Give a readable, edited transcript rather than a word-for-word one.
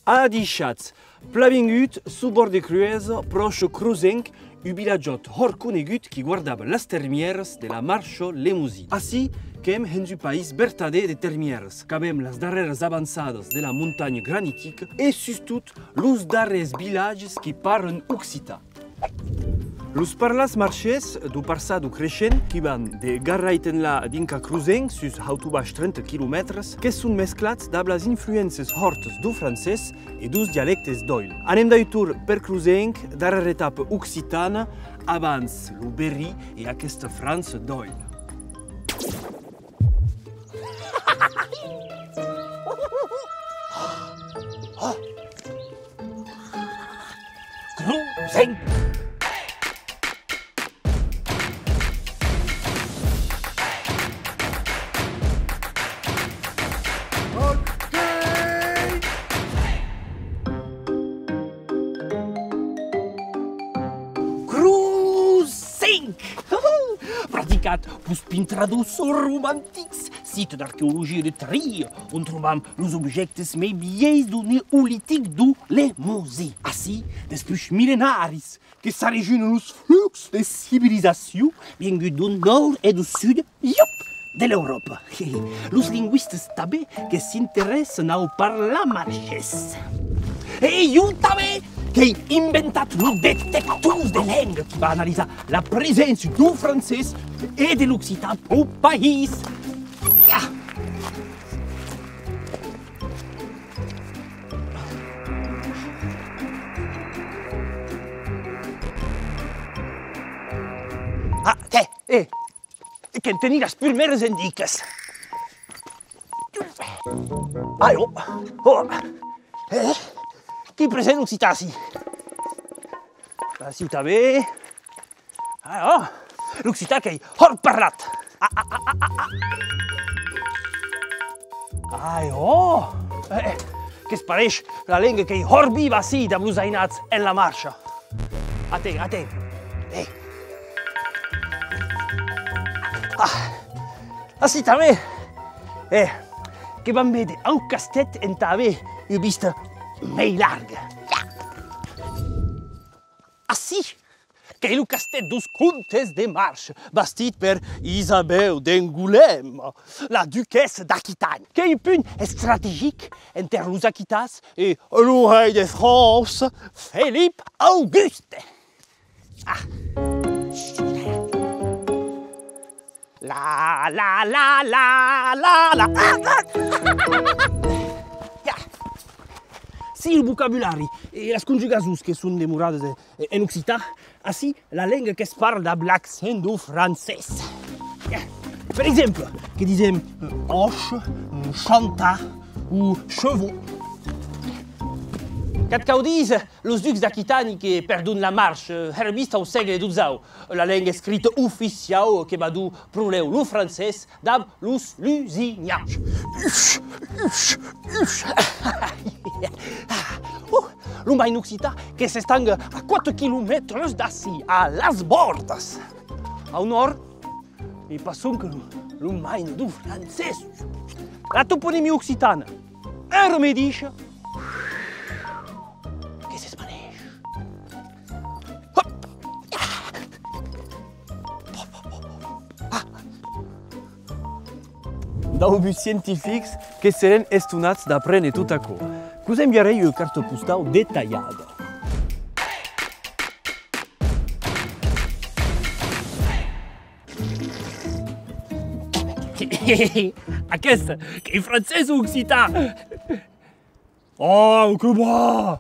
A deixat plavingut sub bord de cruesa proche cruzenc un villagiot hor conegut qui guardava les termieres de la marxa Lemousin. Així que hem en un país vertader de termieres, qu'avem les darreres avançades de la muntanya granitica e sustot los darrers villages qui parlen occità. Los parlas marches do passado crescent qui van de Garraitenla dinca Cruzenc sus autobaix 30 km que són mesclats amb les influències hortes do francès e dos dialectes d'oil. Anem d'autor per Cruzenc, darrera etapa occitana, abans lo Berry e aquesta França d'oil. Cruzenc! Praticat pus pintraduços romantics, site d'arqueologia de Trier, on trobam los objectes mai vieis do neolític do Lemousin. Així, després milenaris, que s'arregiunen los flux de civilizació vengut do nord e do sud, de l'Europa. Los linguistes també que s'interessen a parlar marxès. E jo també que he inventat los detectors de langue qui va analitzar la presència du francès e de l'occità au país. Que en tenir les primeres indiques. Allò, qui present l'occità ací? Ací també. Allò, l'occità que he hor parlat. Allò, que es pareix la lengua que he hor viva ací de los ainats en la marxa. Atent. Així també, que vam veure un castet en també una vista mai larga. Així que el castet dos comtes de Marche, bastit per Isabel d'Angoulême, la duquessa d'Aquitaine, que est un punt stratégique entre los Aquitats et le rei de France, Philippe Auguste. La. Si il vocabulari e les conjugacions que són demorades en occità, així la lengua que es parla amb l'accent do francès. Per exemple, que disem hoche, chantar ou chevaux. Cat caudis, los ducs d'Aquitani que perdun la marche herbist au segle XII, la lengua scrita oficial que va dur proleu lo francès d'ab los lusignats. L'un in occità que s'estanga a 4 km d'ací, a las bordes. Au nord, i passum que l'un main do francès. La toponimia occitana remedixa que s'esvaneix. Dans buts científics que seren estonats d'aprendre tot aquò. Us enviarei una carta postal detallada. Aquesta, que en francès o occità? Oh, que bo!